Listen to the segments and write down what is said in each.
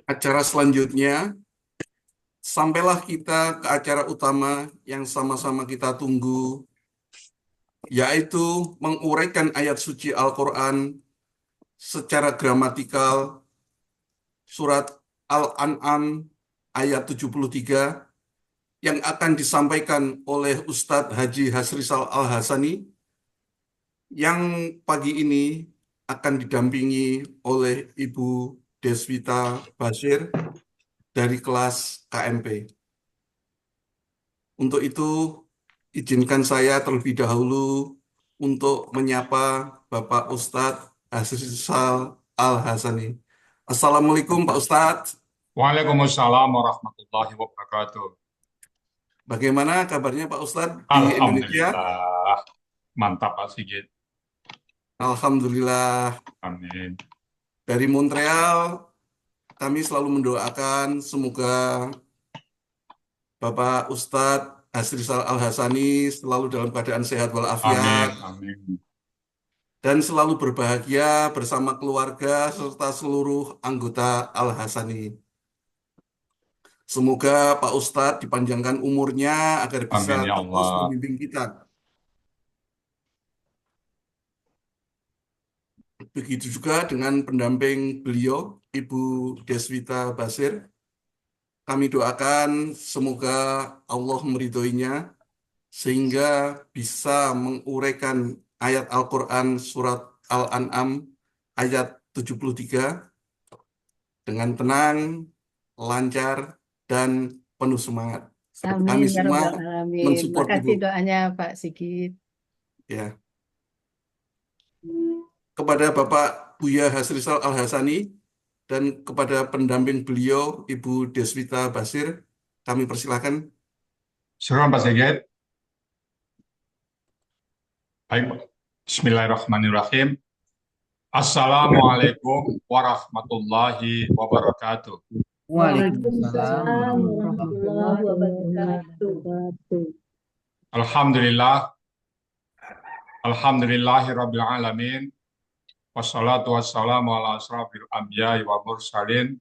acara selanjutnya, sampailah kita ke acara utama yang sama-sama kita tunggu, yaitu menguraikan ayat suci Al-Quran secara gramatikal, surat Al-An'am ayat 73, yang akan disampaikan oleh Ustadz Haji Hasrisal Al-Hasani, yang pagi ini akan didampingi oleh Ibu Deswita Bashir dari kelas KMP. Untuk itu, izinkan saya terlebih dahulu untuk menyapa Bapak Ustadz Hasrisal Al-Hasani. Assalamualaikum Pak Ustadz. Waalaikumsalam warahmatullahi wabarakatuh. Bagaimana kabarnya Pak Ustadz di Indonesia? Alhamdulillah. Mantap Pak Sigit. Alhamdulillah. Amin. Dari Montreal, kami selalu mendoakan semoga Bapak Ustadz Hasrisal Al-Hasani selalu dalam keadaan sehat walafiat Amin. Amin. dan selalu berbahagia bersama keluarga serta seluruh anggota Al-Hasani. Semoga Pak Ustadz dipanjangkan umurnya agar bisa Amin ya terus Allah. membimbing kita. Begitu juga dengan pendamping beliau, Ibu Deswita Basir. Kami doakan semoga Allah meridhoinya sehingga bisa menguraikan ayat Al-Quran surat Al-An'am ayat 73 dengan tenang, lancar, dan penuh semangat. Amin Kami ya semua Rabbal Alamin. mensupport Ibu. Makasih doanya Pak Sigit. Ya. Kepada Bapak Buya Hasrisal Al-Hasani dan kepada pendamping beliau, Ibu Deswita Basir, kami persilahkan. Silakan Pak Sigit. Baik. Bismillahirrahmanirrahim. Assalamualaikum warahmatullahi wabarakatuh. Waalaikumsalam Waalaikumsalam warahmatullahi warahmatullahi wabarakatuh. wabarakatuh. Alhamdulillah. Alhamdulillahi rabbil alamin. Wassalatu wassalamu ala asrafil anbiya'i wa mursalin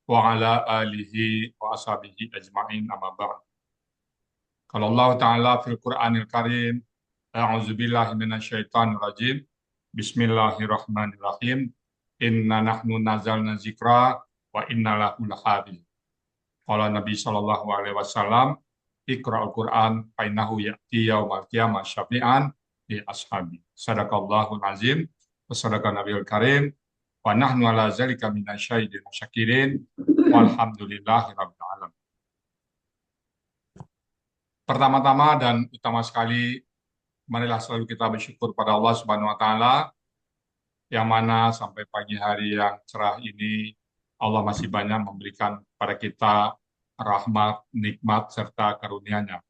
wa ala alihi wa ashabihi ajma'in amma ba'd. Kalau Allah Ta'ala fil Qur'anil Karim, A'udzubillahi minasyaitonir rajim. Bismillahirrahmanirrahim. Inna nahnu nazalna zikra wa inna lahu lahafiz. Qala Nabi sallallahu alaihi wasallam, Iqra'ul Qur'an fa innahu ya'ti yaumal qiyamah syafi'an li ashabi. Sadaqallahul azim wa sadaqa nabiyul karim wa nahnu ala zalika minasyahidin syakirin walhamdulillahi rabbil alamin. Pertama-tama dan utama sekali, marilah selalu kita bersyukur pada Allah Subhanahu wa taala, yang mana sampai pagi hari yang cerah ini Allah masih banyak memberikan kepada kita rahmat, nikmat serta karunia-Nya.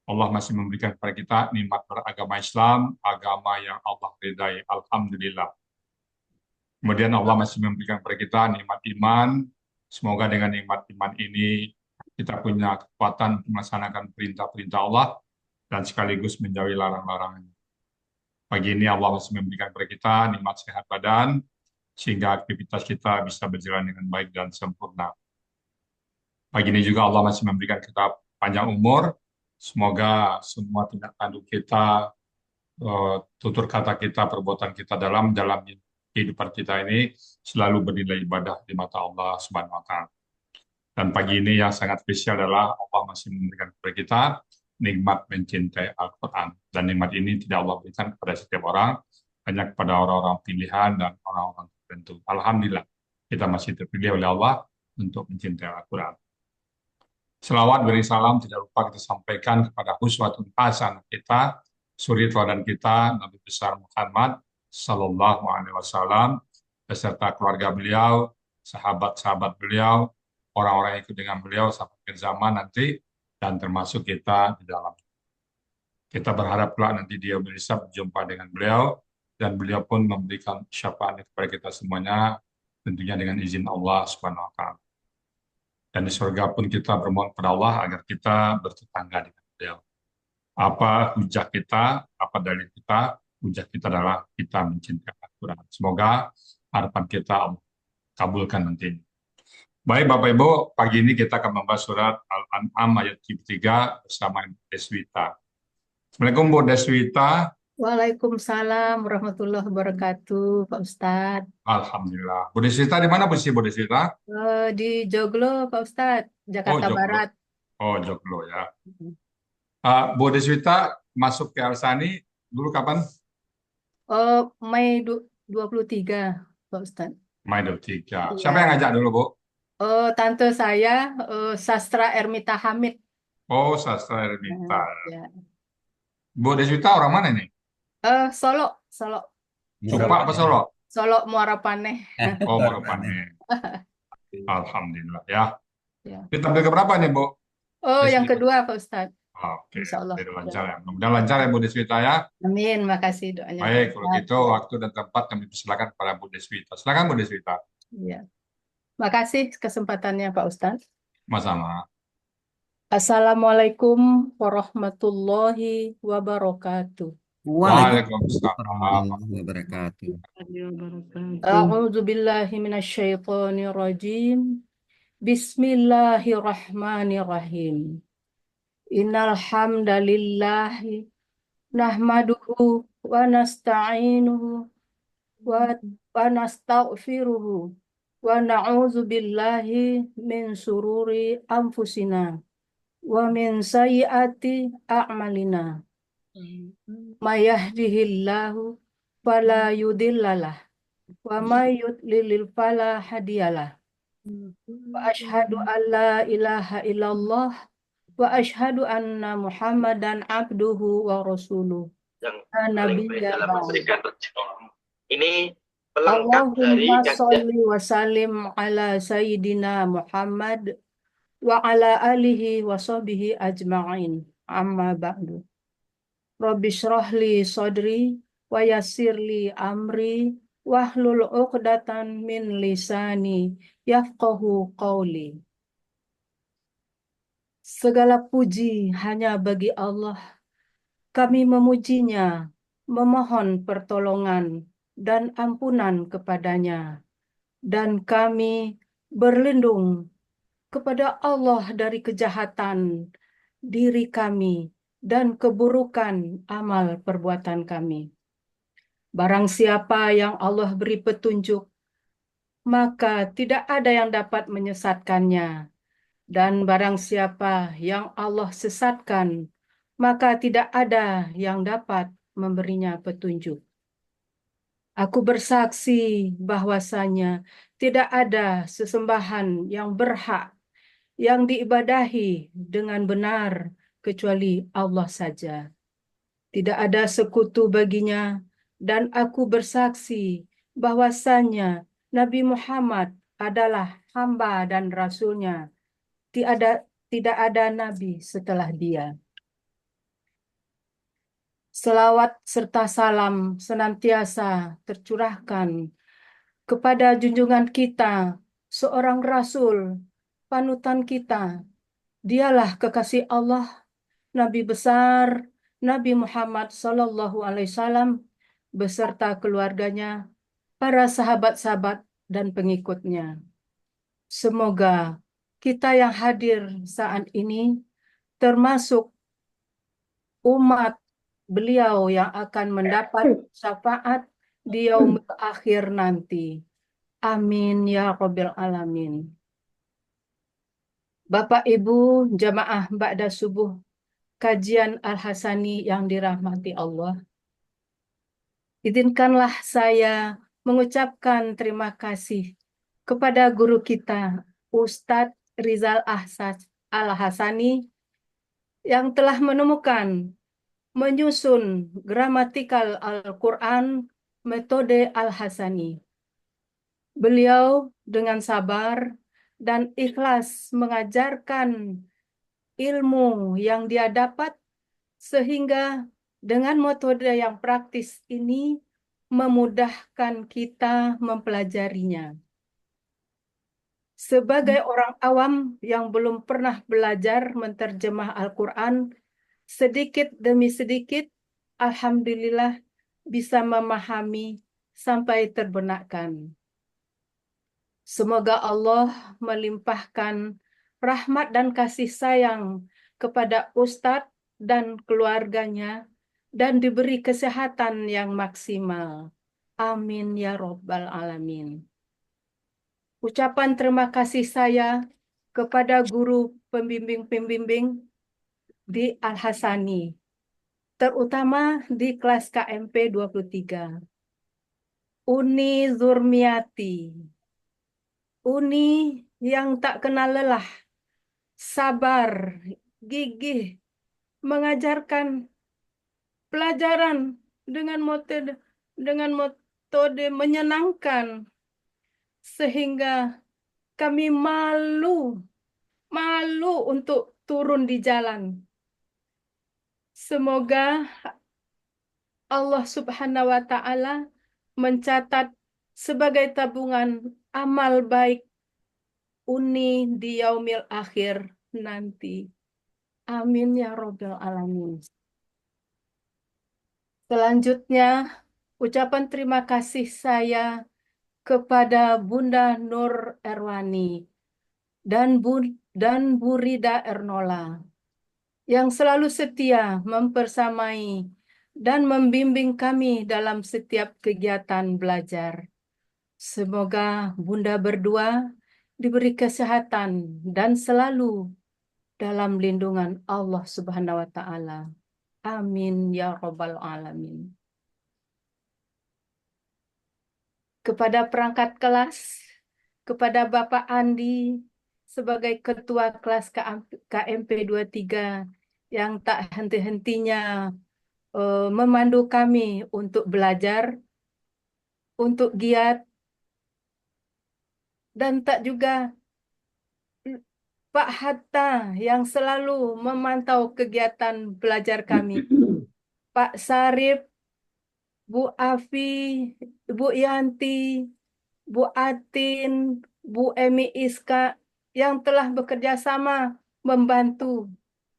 Allah masih memberikan kepada kita nikmat beragama Islam, agama yang Allah ridai. Alhamdulillah. Kemudian Allah masih memberikan kepada kita nikmat iman. Semoga dengan nikmat iman ini kita punya kekuatan untuk melaksanakan perintah-perintah Allah dan sekaligus menjauhi larang-larangannya. Pagi ini Allah masih memberikan kepada kita nikmat sehat badan, sehingga aktivitas kita bisa berjalan dengan baik dan sempurna. Pagi ini juga Allah masih memberikan kita panjang umur. Semoga semua tindak tanduk kita, tutur kata kita, perbuatan kita dalam kehidupan kita ini selalu bernilai ibadah di mata Allah Subhanahu wa taala. Dan pagi ini yang sangat spesial adalah Allah masih memberikan kepada kita nikmat mencintai Al-Quran. Dan nikmat ini tidak Allah berikan kepada setiap orang, hanya kepada orang-orang pilihan dan orang-orang tertentu. Alhamdulillah, kita masih terpilih oleh Allah untuk mencintai Al-Quran. Selawat beri salam tidak lupa kita sampaikan kepada uswatun hasanah kita, suri teladan kita, Nabi besar Muhammad Sallallahu Alaihi Wasallam, beserta keluarga beliau, sahabat-sahabat beliau, orang-orang yang ikut dengan beliau sampai akhir zaman nanti, dan termasuk kita di dalam. Kita berharap kelak nanti dia bisa berjumpa dengan beliau, dan beliau pun memberikan syafaat kepada kita semuanya, tentunya dengan izin Allah Subhanahu wa taala. Dan di surga pun kita bermohon kepada Allah agar kita bertetangga dengan beliau. Apa hujah kita, apa dalil kita? Hujah kita adalah kita mencintai Al-Quran. Semoga harapan kita Allah kabulkan nanti. Baik Bapak Ibu, pagi ini kita akan membahas surat Al-An'am ayat 3 bersama Ibu Deswita. Assalamualaikum Bu Deswita. Waalaikumsalam warahmatullahi wabarakatuh, Pak Ustadz. Alhamdulillah. Bu Deswita di mana posisi Bu Deswita? Di Joglo, Pak Ustadz, Oh, Jakarta Joglo. Barat. Oh, Joglo ya. Bu Deswita masuk ke Al-Sani dulu kapan? Mei 23, Pak Ustadz. Mei 23. Iya. Siapa yang ngajak dulu, Bu? Tante saya, Sastra Ermita Hamid. Oh, Sastra Ermita. Ya. Bu Deswita orang mana nih? Solo. Supa apa Solo? Solo Muara Paneh. Oh, Moropanen. Alhamdulillah ya. Ya. Kita tampil ke berapa nih, Bu? Yang kedua, Pak Ustadz. Oke, Insya Allah. jadi lancar ya. Mudah-mudahan lancar ya Bu Deswita ya. Amin, makasih doanya. Baik, Pak kalau Ustadz. gitu waktu dan tempat kami persilakan kepada Bu Deswita. Silakan Bu Deswita. Iya. Makasih kesempatannya, Pak Ustadz. Sama-sama. Assalamualaikum warahmatullahi wabarakatuh. Waalaikumsalam. warahmatullahi wabarakatuh. A'udzu billahi minasyaitonir rajim. Bismillahirrahmanirrahim. Innal hamdalillahi nahmaduhu wa nasta'inuhu wa nastaghfiruhu wa na'udzu billahi min sururi anfusina wa min sayyiati a'malina. May yahdihillahu fala yudhillalah wa may yudlil fala hadiyalah. Wa asyhadu an la ilaha illallah wa asyhadu anna Muhammadan abduhu wa rasuluh. Yang Nabi paling baik dalam Serikat ini pelengkap dari Allahumma kajian sholli wa sallim ala sayyidina Muhammad wa ala alihi wa sahbihi ajma'in. Amma ba'du. Rabbi shrah li sadri wa yassir li amri wahlul 'uqdatan min lisani yafqahu qawli. Segala puji hanya bagi Allah. Kami memujinya, memohon pertolongan dan ampunan kepadanya. Dan kami berlindung kepada Allah dari kejahatan diri kami dan keburukan amal perbuatan kami. Barang siapa yang Allah beri petunjuk, maka tidak ada yang dapat menyesatkannya. Dan barang siapa yang Allah sesatkan, maka tidak ada yang dapat memberinya petunjuk. Aku bersaksi bahwasanya tidak ada sesembahan yang berhak yang diibadahi dengan benar kecuali Allah saja. Tidak ada sekutu baginya, dan aku bersaksi bahwasanya Nabi Muhammad adalah hamba dan rasulnya. Tidak ada nabi setelah dia. Selawat serta salam senantiasa tercurahkan kepada junjungan kita, seorang rasul, panutan kita. Dialah kekasih Allah, Nabi besar, Nabi Muhammad SAW, beserta keluarganya, para sahabat-sahabat dan pengikutnya. Semoga kita yang hadir saat ini termasuk umat beliau yang akan mendapat syafaat di yaumil akhir nanti. Amin ya Rabbil Alamin. Bapak Ibu jamaah ba'da subuh kajian Al-Hasani yang dirahmati Allah. Izinkanlah saya mengucapkan terima kasih kepada guru kita, Ustadz Rizal Al-Hasani, yang telah menyusun gramatikal Al-Quran metode Al-Hasani. Beliau dengan sabar dan ikhlas mengajarkan ilmu yang dia dapat, sehingga dengan metode yang praktis ini memudahkan kita mempelajarinya. Sebagai orang awam yang belum pernah belajar menterjemah Al-Quran, sedikit demi sedikit, alhamdulillah bisa memahami sampai terbenakkan. Semoga Allah melimpahkan rahmat dan kasih sayang kepada Ustadz dan keluarganya dan diberi kesehatan yang maksimal. Amin ya Rabbal Alamin. Ucapan terima kasih saya kepada guru pembimbing-pembimbing di Al-Hasani, terutama di kelas KMP 23. Uni Zurmiati, Uni yang tak kenal lelah, sabar, gigih, mengajarkan pelajaran dengan metode menyenangkan sehingga kami malu untuk turun di jalan. Semoga Allah Subhanahu wa taala mencatat sebagai tabungan amal baik Uni di yaumil akhir nanti. Amin ya Rabbal Alamin. Selanjutnya, ucapan terima kasih saya kepada Bunda Nur Erwani dan Bu Rida Ernola yang selalu setia mempersamai dan membimbing kami dalam setiap kegiatan belajar. Semoga Bunda berdua diberi kesehatan dan selalu dalam lindungan Allah Subhanahu wa taala. Amin ya Rabbal Alamin. Kepada perangkat kelas, kepada Bapak Andi sebagai Ketua Kelas KMP 23 yang tak henti-hentinya memandu kami untuk belajar, untuk giat, dan tak juga Pak Hatta yang selalu memantau kegiatan belajar kami, Pak Sarip, Bu Afi, Bu Yanti, Bu Atin, Bu Emi Iska yang telah bekerja sama membantu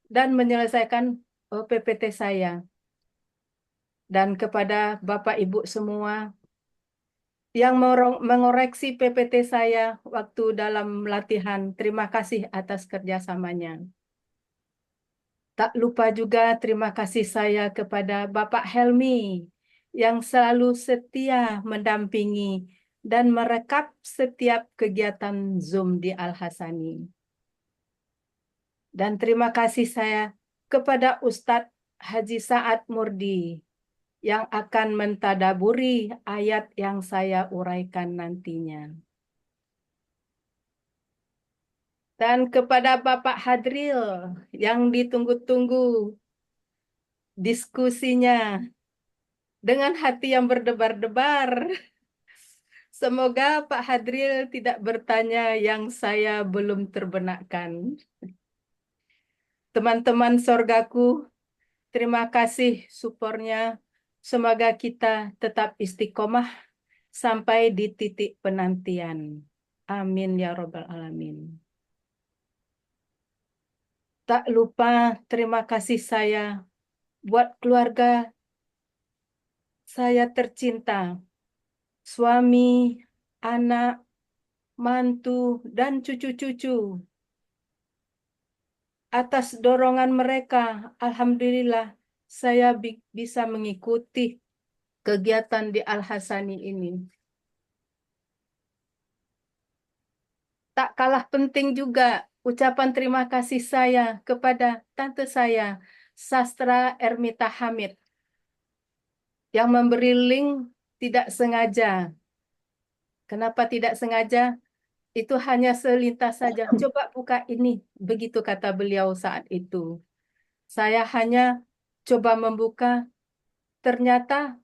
dan menyelesaikan PPT saya. Dan kepada Bapak Ibu semua yang mengoreksi PPT saya waktu dalam latihan, terima kasih atas kerjasamanya. Tak lupa juga terima kasih saya kepada Bapak Helmi yang selalu setia mendampingi dan merekap setiap kegiatan Zoom di Al-Hasani. Dan terima kasih saya kepada Ustadz Haji Sa'ad Murdi yang akan mentadaburi ayat yang saya uraikan nantinya. Dan kepada Bapak Hadril yang ditunggu-tunggu diskusinya dengan hati yang berdebar-debar. Semoga Pak Hadril tidak bertanya yang saya belum terbenakkan. Teman-teman sorgaku, terima kasih supornya. Semoga kita tetap istiqomah sampai di titik penantian. Amin ya Rabbal Alamin. Tak lupa terima kasih saya buat keluarga saya tercinta, suami, anak, mantu, dan cucu-cucu. Atas dorongan mereka, alhamdulillah saya bisa mengikuti kegiatan di Al-Hasani ini. Tak kalah penting juga ucapan terima kasih saya kepada tante saya, Sastra Ermita Hamid, yang memberi link tidak sengaja. Kenapa tidak sengaja? Itu hanya selintas saja. Coba buka ini, begitu kata beliau saat itu. Saya hanya coba membuka, ternyata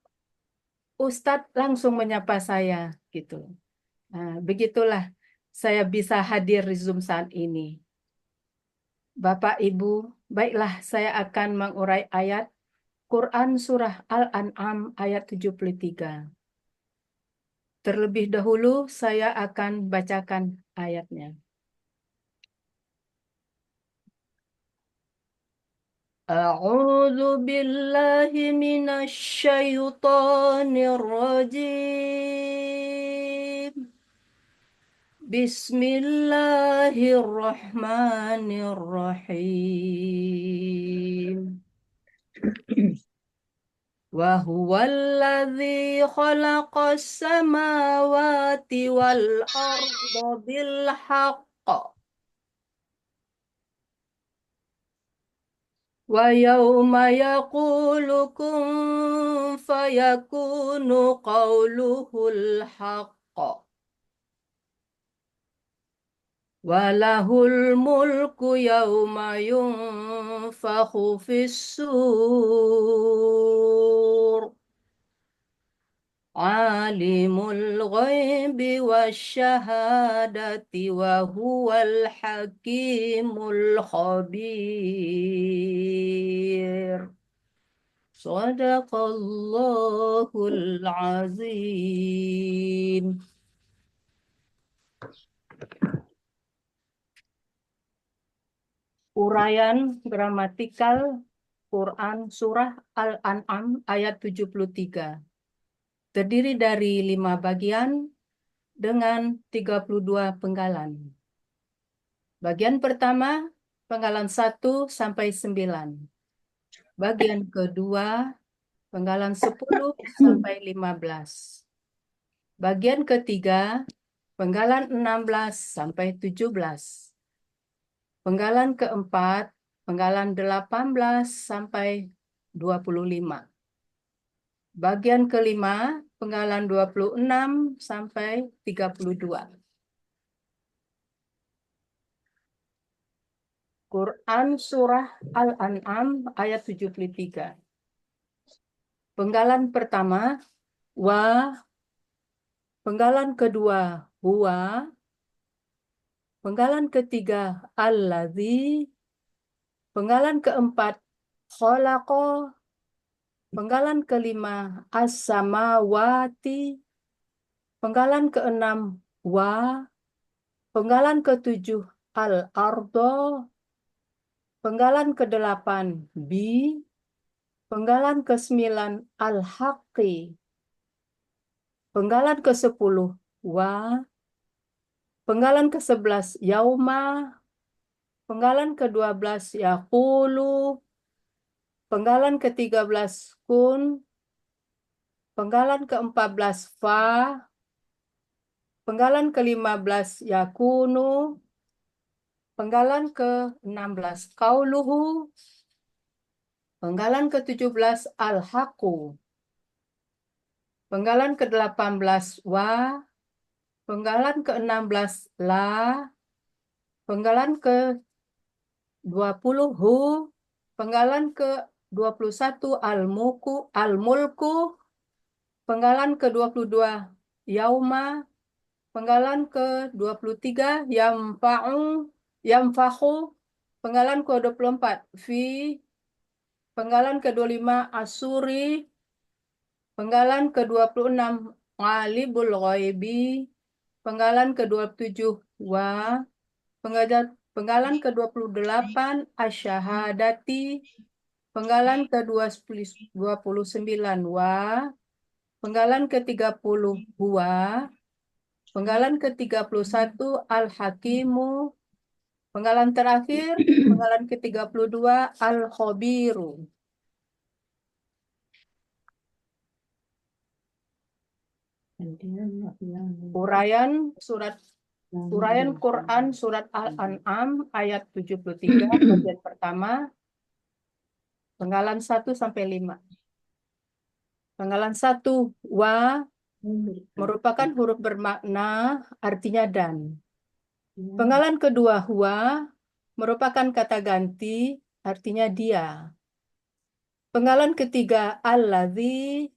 Ustadz langsung menyapa saya, gitu. Nah, begitulah saya bisa hadir di Zoom saat ini. Bapak Ibu, baiklah saya akan mengurai ayat Quran Surah Al-An'am ayat 73. Terlebih dahulu saya akan bacakan ayatnya. A'udzu billahi minasy syaithanir rajim. Bismillahirrahmanirrahim. Wa huwallazi khalaqas samawati wal arda bil haqq. Wa yawma yaqulu kun fayakunu qawluhul haqq. Walahul mulku yawma yunfakhu fis-sur. Alimul ghaibi wasyahadati wa huwal hakimul khabir. Sadaqallahul azim. Uraian gramatikal Quran Surah Al-An'am ayat 73. Terdiri dari 5 bagian dengan 32 penggalan. Bagian pertama, penggalan 1 sampai 9. Bagian kedua, penggalan 10 sampai 15. Bagian ketiga, penggalan 16 sampai 17. Penggalan keempat, penggalan 18 sampai 25. Bagian kelima, penggalan 26 sampai 32. Quran Surah Al-An'am ayat 73. Penggalan pertama, wa. Penggalan kedua, huwa. Penggalan ketiga, alladzi. Penggalan keempat, khalaqa. Penggalan kelima, as-samawati. Penggalan keenam, wa. Penggalan ketujuh, al-ardo. Penggalan kedelapan, bi. Penggalan ke-9, al-haqqi. Penggalan ke-10, wa. Penggalan ke-11, yauma. Penggalan ke-12, yaqulu. Penggalan ke-13, kun. Penggalan ke-14, fa. Penggalan ke-15, yakunu. Penggalan ke-16, qauluhu. Penggalan ke-17, al-haqu. Penggalan ke-18, wa. Penggalan ke-16, la. Penggalan ke-20, hu. Penggalan ke-21, al-mulku. Penggalan ke-22, yauma. Penggalan ke-23, yamfahu. Penggalan ke-24, fi. Penggalan ke-25, asuri. Penggalan ke-26, ghalibul ghaibi. Penggalan ke-27, wa. Penggalan ke-28, asyahadati. Penggalan ke-29, wa. Penggalan ke-30, huwa. Penggalan ke-31, al-hakimu. Penggalan terakhir, penggalan ke-32, al-khabiru. Uraian Quran Surat Al-An'am ayat 73, bagian pertama, penggalan 1 sampai 5. Penggalan 1, wa, merupakan huruf bermakna artinya dan. Penggalan kedua, huwa, merupakan kata ganti artinya dia. Penggalan ketiga, alladzi,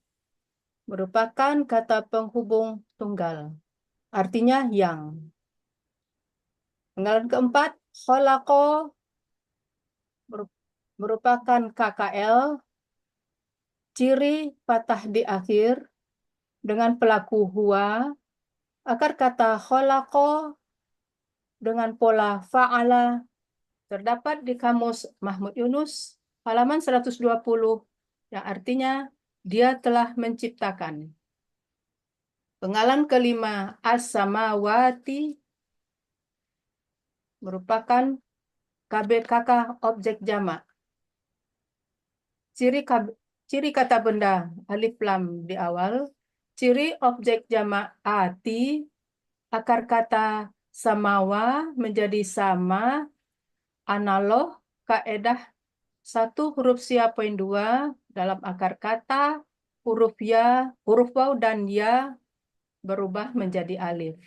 merupakan kata penghubung tunggal artinya yang. Penggalan keempat, khalaqa, merupakan KKL, ciri patah di akhir dengan pelaku huwa, akar kata khalaqa dengan pola fa'ala terdapat di kamus Mahmud Yunus halaman 120 yang artinya dia telah menciptakan. Penggalan kelima, as-samawati, merupakan KBKK objek jamak. Ciri kata benda alif lam di awal, ciri objek jamak ati, akar kata samawa menjadi sama, analog, kaedah 1 huruf sia poin 2 dalam akar kata, huruf waw dan ya berubah menjadi alif.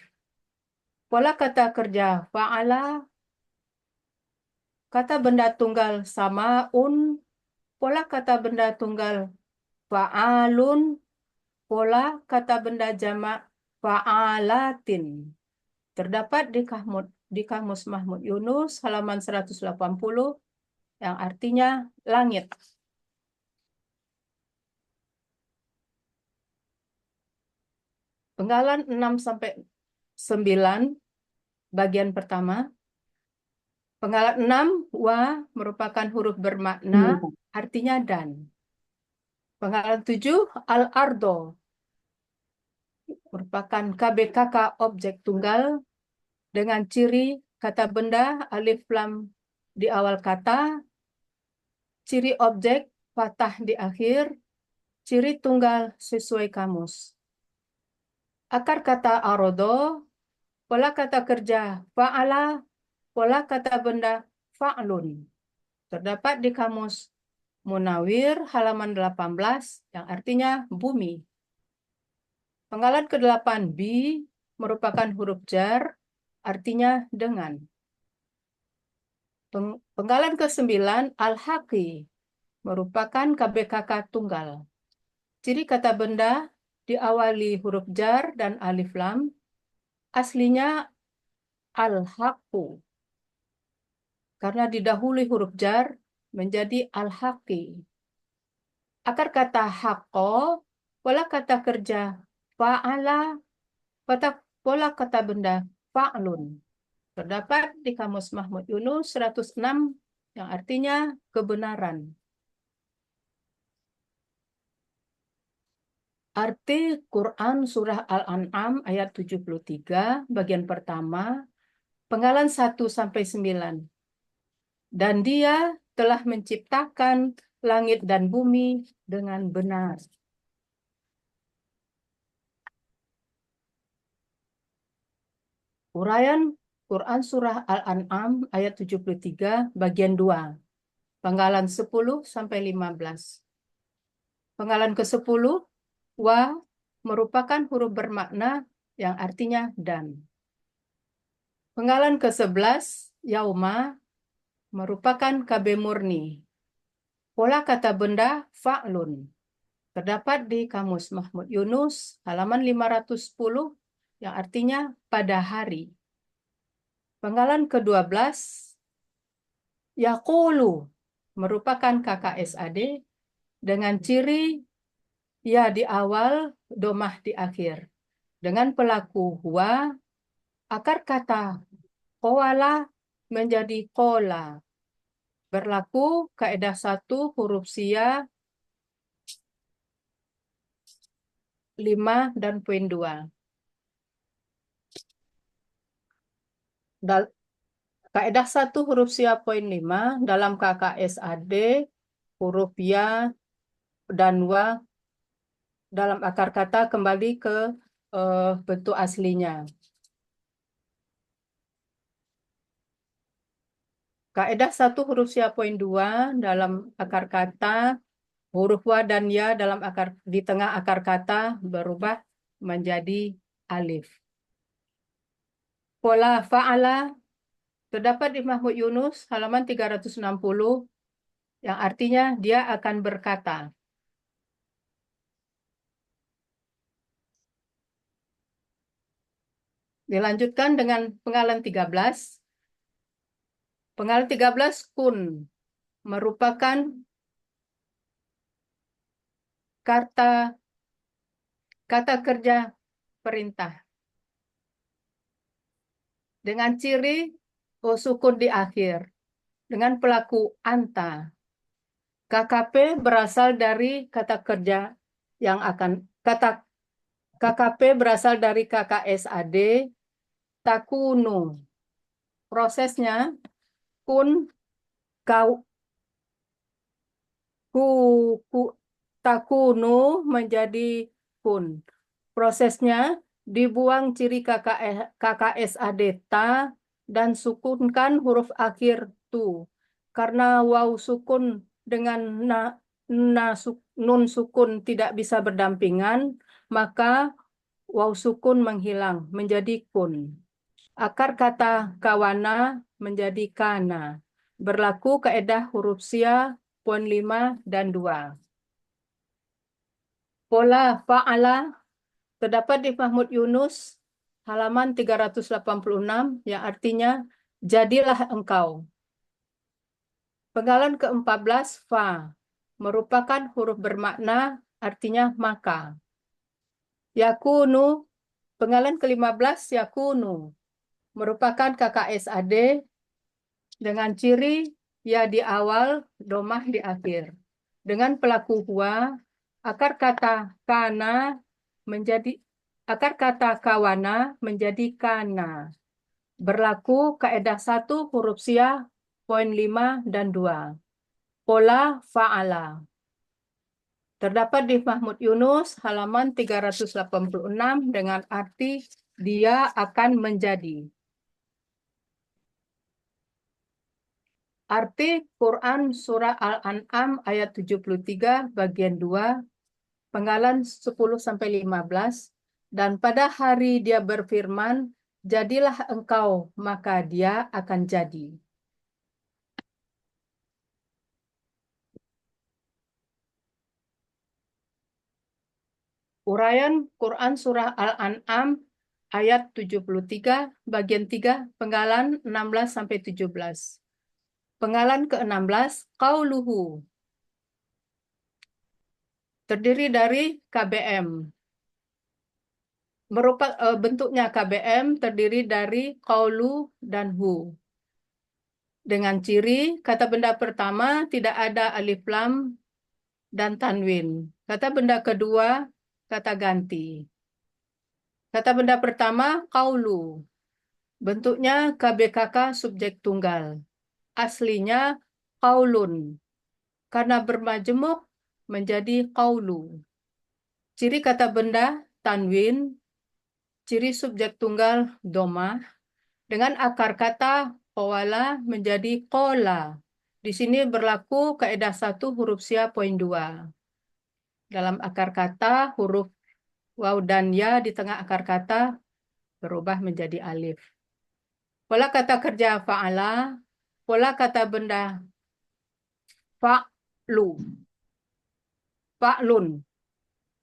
Pola kata kerja fa'ala, kata benda tunggal samaun, pola kata benda tunggal fa'alun, pola kata benda jamak fa'alatin. Terdapat di Kamus Mahmud Yunus halaman 180 yang artinya langit. Penggalan 6-9 bagian pertama. Penggalan 6 wa merupakan huruf bermakna artinya dan. Penggalan 7 al-ardo merupakan KBKK objek tunggal dengan ciri kata benda alif lam di awal kata, ciri objek fathah di akhir, ciri tunggal sesuai kamus. Akar kata arodo, pola kata kerja fa'ala, pola kata benda fa'lun. Terdapat di Kamus Munawir halaman 18 yang artinya bumi. Penggalan ke-8 bi merupakan huruf jar, artinya dengan. Penggalan ke-9 al-haqi merupakan KBKK tunggal. Ciri kata benda diawali huruf jar dan alif lam, aslinya al-haqqu. Karena didahului huruf jar menjadi al-haqi. Akar kata haqqo, pola kata kerja fa'ala, pola kata benda fa'lun. Terdapat di Kamus Mahmud Yunus 106 yang artinya kebenaran. Arti Quran Surah Al-An'am ayat 73 bagian pertama, penggalan 1-9. Dan dia telah menciptakan langit dan bumi dengan benar. Uraian Quran Surah Al-An'am ayat 73 bagian 2. Penggalan 10-15. Penggalan ke-10, wa merupakan huruf bermakna yang artinya dan. Penggalan ke-11, yauma merupakan KB murni. Pola kata benda fa'lun. Terdapat di Kamus Mahmud Yunus halaman 510 yang artinya pada hari. Penggalan ke-12, yaqulu merupakan KKSAD dengan ciri ya di awal, domah di akhir. Dengan pelaku huwa, akar kata qawala menjadi qola. Berlaku kaidah 1 huruf sia 5 dan poin 2. Kaidah 1 huruf sia poin 5 dalam KKSAD, huruf ya dan wa dalam akar kata kembali ke bentuk aslinya. Kaidah 1 huruf sia poin 2 dalam akar kata, huruf wa dan ya dalam di tengah akar kata berubah menjadi alif. Pola fa'ala terdapat di Mahmud Yunus halaman 360 yang artinya dia akan berkata. Dilanjutkan dengan penggalan 13. Penggalan 13 kun merupakan kata kerja perintah. Dengan ciri sukun di akhir. Dengan pelaku anta. KKP berasal dari kata kerja yang akan KKP berasal dari KKSAD takunu. prosesnya kun kau ku takunu menjadi kun. Prosesnya dibuang ciri KKSAD ta dan sukunkan huruf akhir tu. Karena waw sukun dengan nun sukun tidak bisa berdampingan, maka waw sukun menghilang menjadi kun. Akar kata kawana menjadi kana. Berlaku kaedah huruf sia poin 5 dan 2. Pola fa'ala terdapat di Mahmud Yunus halaman 386 yang artinya jadilah engkau. Penggalan ke-14 fa merupakan huruf bermakna artinya maka. Yakunu, penggalan ke-15 yakunu merupakan KKSAD dengan ciri ya di awal, domah di akhir. Dengan pelaku huwa, akar kata kawana menjadi kana. Berlaku kaedah 1 huruf sia poin 5 dan 2. Pola fa'ala. Terdapat di Mahmud Yunus halaman 386 dengan arti dia akan menjadi. Arti Quran Surah Al-An'am ayat 73 bagian 2, penggalan 10-15, dan pada hari dia berfirman, jadilah engkau, maka dia akan jadi. Uraian Quran Surah Al-An'am ayat 73 bagian 3, penggalan 16-17. Penggalan ke-16, qauluhu. Terdiri dari KBM. Bentuknya KBM terdiri dari qaulu dan hu. Dengan ciri kata benda pertama tidak ada alif lam dan tanwin. Kata benda kedua kata ganti. Kata benda pertama qaulu. Bentuknya KBKK subjek tunggal. Aslinya qaulun. Karena bermajemuk menjadi qaulu. Ciri kata benda tanwin, ciri subjek tunggal domah, dengan akar kata qawala menjadi qola. Di sini berlaku kaedah 1 huruf sia poin 2. Dalam akar kata huruf waw dan ya di tengah akar kata berubah menjadi alif. Pola kata kerja fa'ala, pola kata benda fa'lun.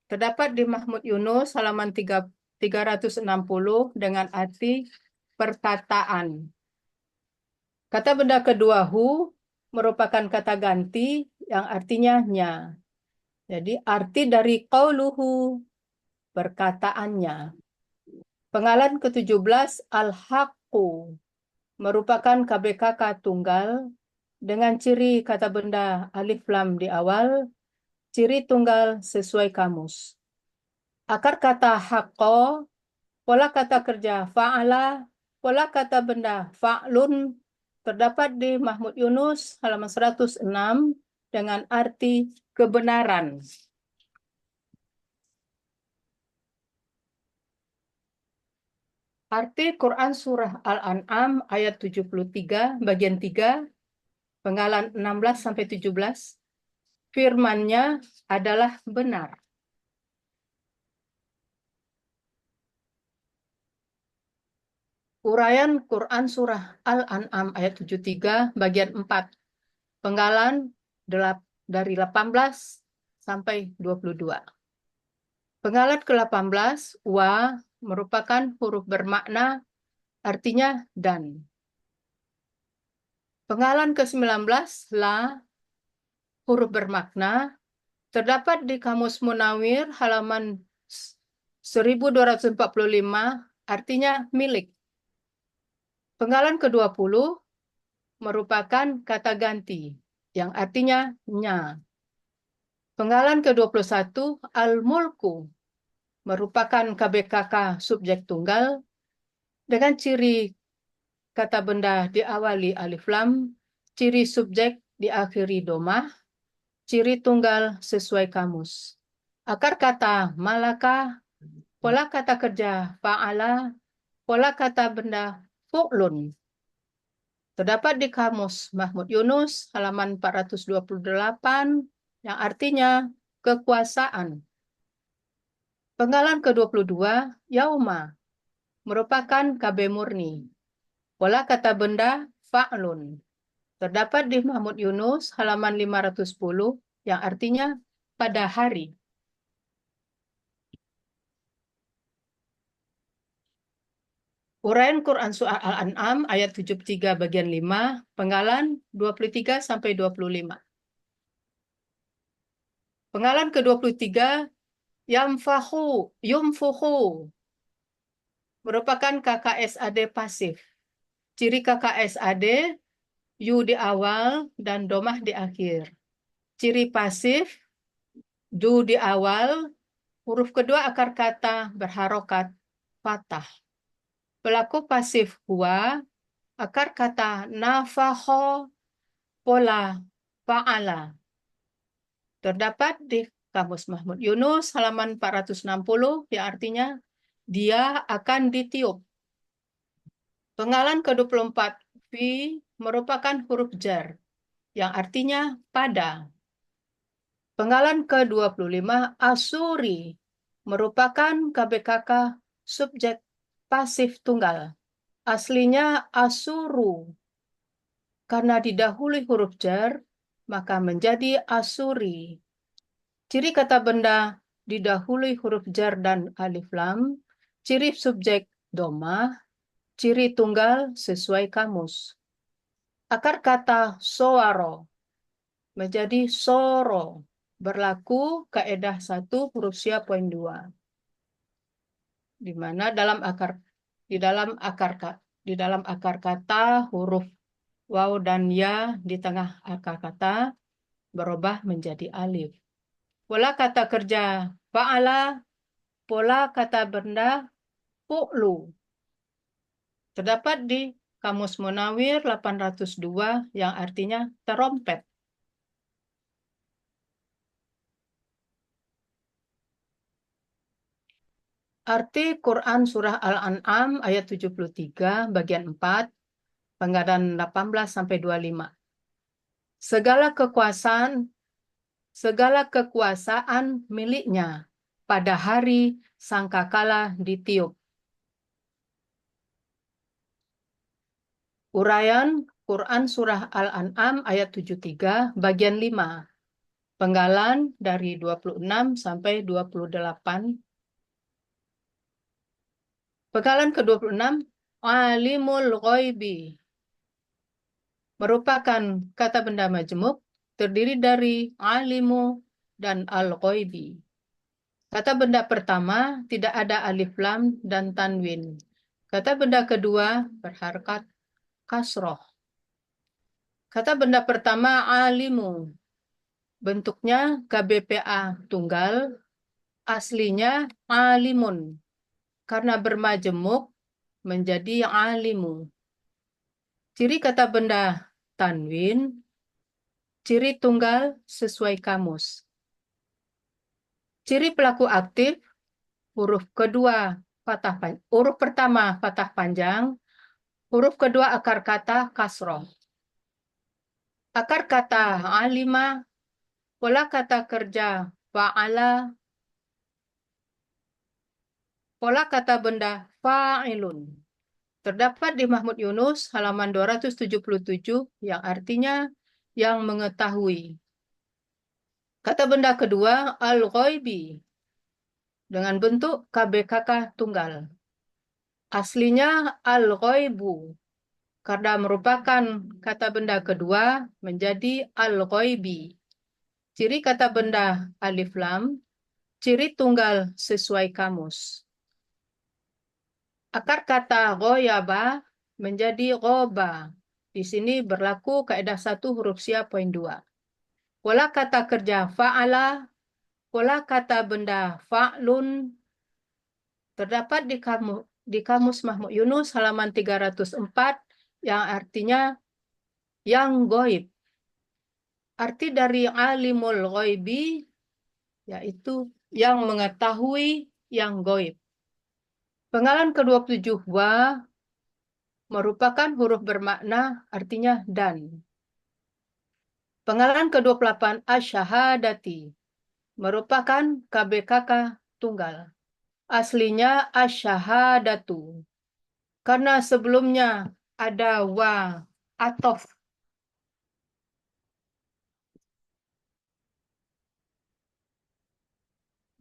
Terdapat di Mahmud Yunus halaman 360 dengan arti perkataan. Kata benda kedua hu merupakan kata ganti yang artinya nya. Jadi arti dari qauluhu perkataannya. Penggalan ke-17 al-haqqu merupakan KBKK tunggal dengan ciri kata benda alif lam di awal, ciri tunggal sesuai kamus. Akar kata haqqo, pola kata kerja fa'ala, pola kata benda fa'lun terdapat di Mahmud Yunus halaman 106 dengan arti kebenaran. Arti Quran Surah Al-An'am ayat 73 bagian 3, penggalan 16-17, firman-Nya adalah benar. Uraian Quran Surah Al-An'am ayat 73 bagian 4, penggalan dari 18 sampai 22. Penggalan ke-18, wa merupakan huruf bermakna artinya dan. Penggalan ke-19, la huruf bermakna terdapat di Kamus Munawir halaman 1245 artinya milik. Penggalan ke-20 merupakan kata ganti yang artinya nya. Penggalan ke-21 al-mulku merupakan KBKK subjek tunggal dengan ciri kata benda diawali alif lam, ciri subjek diakhiri domah, ciri tunggal sesuai kamus. Akar kata malaka, pola kata kerja fa'ala, pola kata benda fu'lun. Terdapat di kamus Mahmud Yunus halaman 428 yang artinya kekuasaan. Penggalan ke-22, yauma, merupakan KB murni. Pola kata benda fa'lun. Terdapat di Mahmud Yunus halaman 510 yang artinya pada hari. Uraian Quran Surah Al-An'am ayat 73 bagian 5, penggalan 23 sampai 25. Penggalan ke-23, yumfuhu, merupakan KKSAD pasif. Ciri KKSAD, yu di awal dan domah di akhir. Ciri pasif, du di awal, huruf kedua akar kata berharokat fathah. Pelaku pasif huwa, akar kata nafaho, pola fa'ala. Terdapat di Kamus Mahmud Yunus halaman 460 yang artinya dia akan ditiup. Penggalan ke-24 fi merupakan huruf jar yang artinya pada. Penggalan ke-25 asuri merupakan KBKK subjek pasif tunggal. Aslinya asuru. Karena didahului huruf jar, maka menjadi asuri. Ciri kata benda didahului huruf jar dan alif lam, ciri subjek domah, ciri tunggal sesuai kamus. Akar kata soaro menjadi soro, berlaku kaedah 1 huruf sia poin 2. Di mana di dalam akar kata huruf waw dan ya di tengah akar kata berubah menjadi alif. Pola kata kerja fa'ala, pola kata benda fu'lu. Terdapat di Kamus Munawir 802 yang artinya terompet. Arti Quran Surah Al-An'am ayat 73 bagian 4, penggalan 18 sampai 25. Segala kekuasaan miliknya pada hari sangkakala ditiup. Uraian Quran Surah Al-An'am ayat 73 bagian 5. Penggalan dari 26 sampai 28. Penggalan ke-26, alimul ghaibi, merupakan kata benda majmuk terdiri dari alimu dan al-ghaibi. Kata benda pertama tidak ada alif lam dan tanwin. Kata benda kedua berharakat kasroh. Kata benda pertama alimu, bentuknya KBPA tunggal, aslinya alimun. Karena bermajemuk menjadi alimu. Ciri kata benda tanwin, ciri tunggal sesuai kamus. Ciri pelaku aktif, huruf pertama fathah panjang, huruf kedua akar kata kasroh. Akar kata alima, pola kata kerja fa'ala, pola kata benda fa'ilun. Terdapat di Mahmud Yunus halaman 277 yang artinya yang mengetahui. Kata benda kedua al-ghaibi dengan bentuk KBKK tunggal. Aslinya al-ghaibu karena merupakan kata benda kedua menjadi al-ghaibi. Ciri kata benda alif lam, ciri tunggal sesuai kamus. Akar kata ghoyaba menjadi ghoba. Di sini berlaku kaidah 1 huruf sia poin 2. Pola kata kerja fa'ala, pola kata benda fa'lun, terdapat di kamus Mahmud Yunus halaman 304 yang artinya yang goib. Arti dari alimul ghaibi yaitu yang mengetahui yang goib. Penggalan ke-27 wa merupakan huruf bermakna artinya dan. Penggalan ke-28 asyhadati merupakan KBKK tunggal. Aslinya asyhadatu. Karena sebelumnya ada wa atof.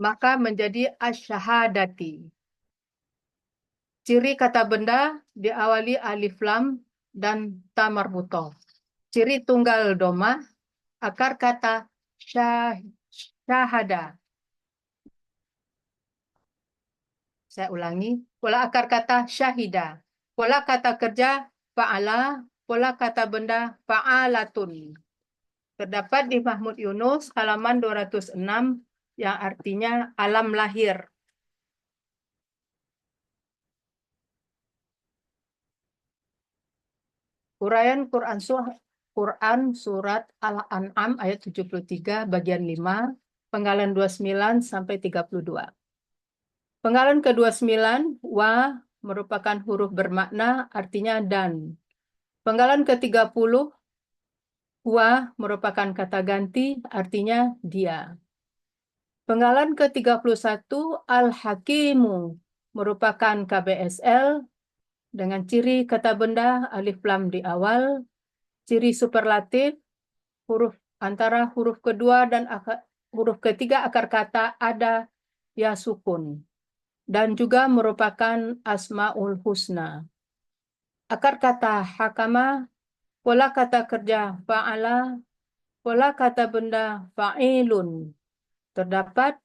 Maka menjadi asyhadati. Ciri kata benda diawali alif lam dan ta marbutoh. Ciri tunggal domah, akar kata syahada. Saya ulangi, pola akar kata syahida. Pola kata kerja fa'ala, pola kata benda fa'alatun. Terdapat di Mahmud Yunus halaman 206 yang artinya alam lahir. Uraian Quran Surat Al-An'am ayat 73 bagian 5, penggalan 29 sampai 32. Penggalan ke-29, wa merupakan huruf bermakna artinya dan. Penggalan ke-30, wa merupakan kata ganti artinya dia. Penggalan ke-31, al-hakimu merupakan KBSL dengan ciri kata benda alif lam di awal, ciri superlatif huruf antara huruf kedua dan huruf ketiga akar kata ada ya sukun. Dan juga merupakan asmaul husna. Akar kata hakama, pola kata kerja fa'ala, pola kata benda fa'ilun. Terdapat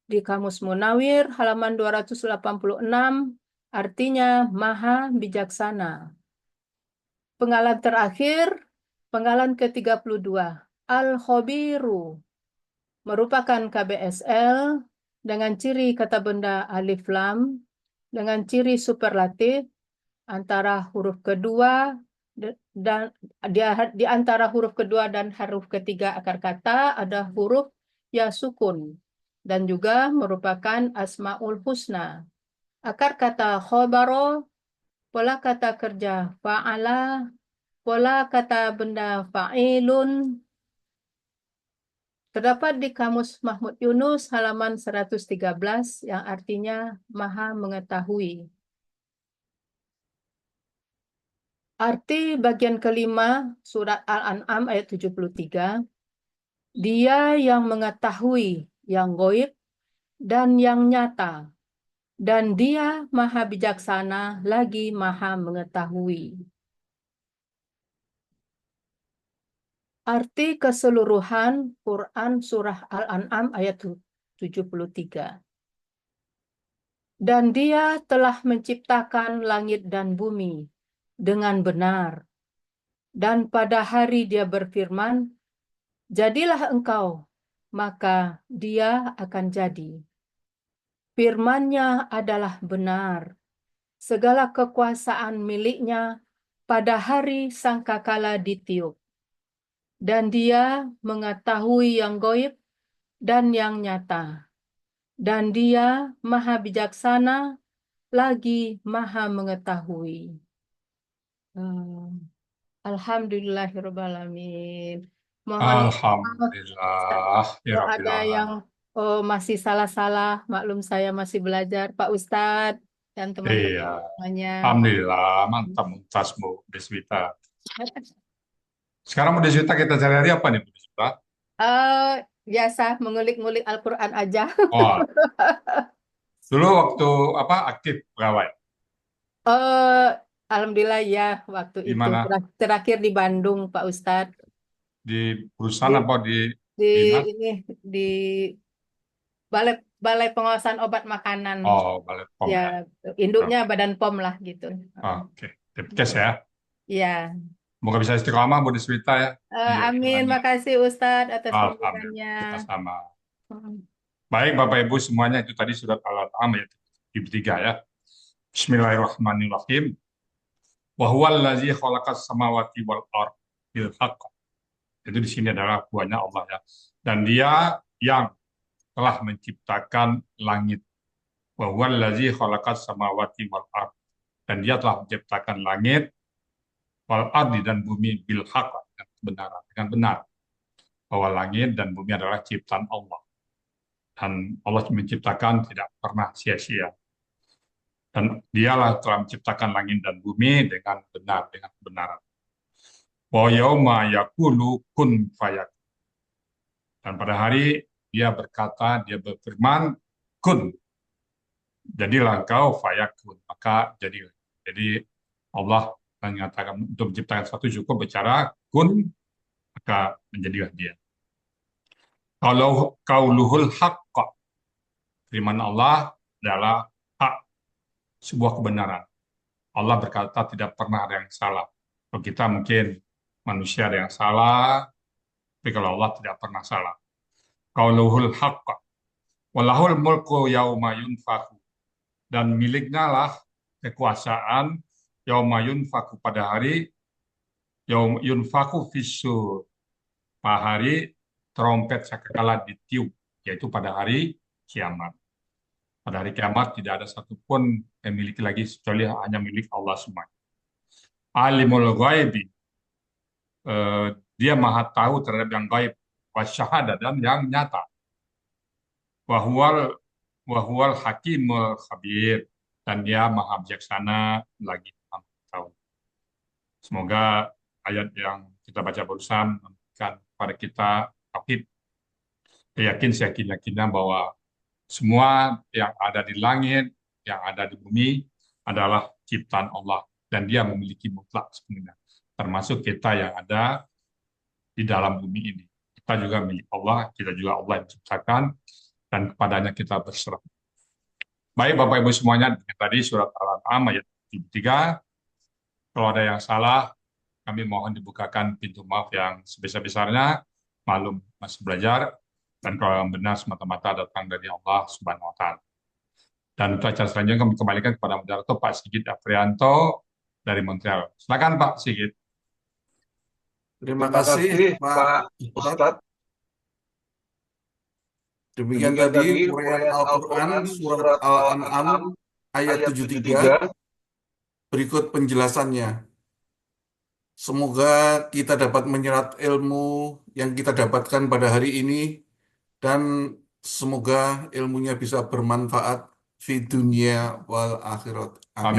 di Kamus Munawir halaman 286, artinya maha bijaksana. Penggalan terakhir, penggalan ke-32, al-khobiru merupakan KBSL dengan ciri kata benda alif lam, dengan ciri superlatif antara huruf kedua dan di antara huruf kedua dan huruf ketiga akar kata ada huruf ya sukun dan juga merupakan asmaul husna. Akar kata khobaro, pola kata kerja fa'ala, pola kata benda fa'ilun. Terdapat di Kamus Mahmud Yunus halaman 113 yang artinya maha mengetahui. Arti bagian kelima surat Al-An'am ayat 73, dia yang mengetahui yang goib dan yang nyata, dan dia maha bijaksana lagi maha mengetahui. Arti keseluruhan Quran Surah Al-An'am ayat 73. Dan dia telah menciptakan langit dan bumi dengan benar. Dan pada hari dia berfirman, jadilah engkau, maka dia akan jadi. Firman-Nya adalah benar. Segala kekuasaan miliknya pada hari sangkakala ditiup. Dan dia mengetahui yang goib dan yang nyata. Dan dia maha bijaksana lagi maha mengetahui. Alhamdulillahirrahmanirrahim. Mohon maaf Alhamdulillah, ya kalau Rabbil ada yang Alamin. masih salah-salah. Maklum saya masih belajar, Pak Ustadz dan teman-teman Iya, semuanya. Alhamdulillah, mantap mumtaz Bu Deswita. Sekarang Bu Deswita kita cari hari apa nih Bu Deswita? Biasa mengulik-ngulik Al-Quran aja. Oh, dulu waktu apa aktif pegawai Eh, Alhamdulillah ya waktu di itu mana? terakhir di Bandung, Pak Ustadz. Di Di, perusahaan apa di di mana? ini di Balai Balai Pengawasan Obat Makanan. Oh, Balai POM Ya, ya. induknya Badan POM lah gitu. Oke, Tipkes ya. Ya. Semoga bisa istiqomah Bu Deswita ya di Amin. Al-Qurannya. Makasih Ustadz atas Alhamdulillah, bimbingannya. kita sama. Hmm. Baik Bapak Ibu semuanya, itu tadi surat Al-An'am ayat 3 ya. Bismillahirrahmanirrahim. Wa huwallazi khalaqas samawati wal ard bil haqq. Itu di sini adalah buahnya Allah ya. Dan dia yang telah menciptakan langit. Wa huwallazi khalaqas samawati wal ard. Dan dia telah menciptakan langit wal ardi dan bumi bil haqq, dengan kebenaran, dengan benar. Bahwa langit dan bumi adalah ciptaan Allah. Dan Allah menciptakan tidak pernah sia-sia. Dan dialah telah menciptakan langit dan bumi dengan benar, dengan kebenaran. Wa yauma yaqulu kun fayakun. Dan pada hari dia berkata, dia berfirman, kun. Jadilah engkau fayakun, maka jadilah. Jadi Allah menyatakan untuk menciptakan satu cukup bicara kun, maka menjadilah dia. Kalau qauluhul haqq, firman Allah adalah hak, sebuah kebenaran. Allah berkata tidak pernah ada yang salah. Kalau kita mungkin manusia ada yang salah, tapi kalau Allah tidak pernah salah. Qauluhul haqq, walahul mulku yauma yunfakhu. Dan miliknya lah kekuasaan yauma yunfakhu, pada hari yaum yunfakhu fissur, pada hari trompet sakakala ditiup, yaitu pada hari kiamat. Pada hari kiamat tidak ada satupun yang miliki lagi kecuali hanya milik Allah semua. Alimul ghaibi, dia maha tahu terhadap yang gaib, wasyahada, dan yang nyata. Wahwal hakimul khabir, dan dia maha bijaksana lagi maha tahu. Semoga ayat yang kita baca barusan memberikan kepada kita tauhid, yakin seyakin-yakinnya bahwa semua yang ada di langit, yang ada di bumi adalah ciptaan Allah, dan dia memiliki mutlak sepenuhnya, termasuk kita yang ada di dalam bumi ini. Kita juga milik Allah, kita juga Allah yang menciptakan, dan kepadanya kita berserah. Baik Bapak Ibu semuanya, tadi surat Al-An'am ayat 73. Kalau ada yang salah, kami mohon dibukakan pintu maaf yang sebesar-besarnya. Malum masih belajar, dan kalau yang benar semata-mata datang dari Allah Subhanahu wa Ta'ala. Dan untuk acara selanjutnya kami kembalikan kepada moderator Pak Sigit Aprianto dari Montreal. Silakan Pak Sigit. Terima kasih Pak Ustadz. Demikian tadi uraian Al-Quran surat Al-An'am ayat 73. Berikut penjelasannya. Semoga kita dapat menyerap ilmu yang kita dapatkan pada hari ini, dan semoga ilmunya bisa bermanfaat di dunia wal akhirat. Amin.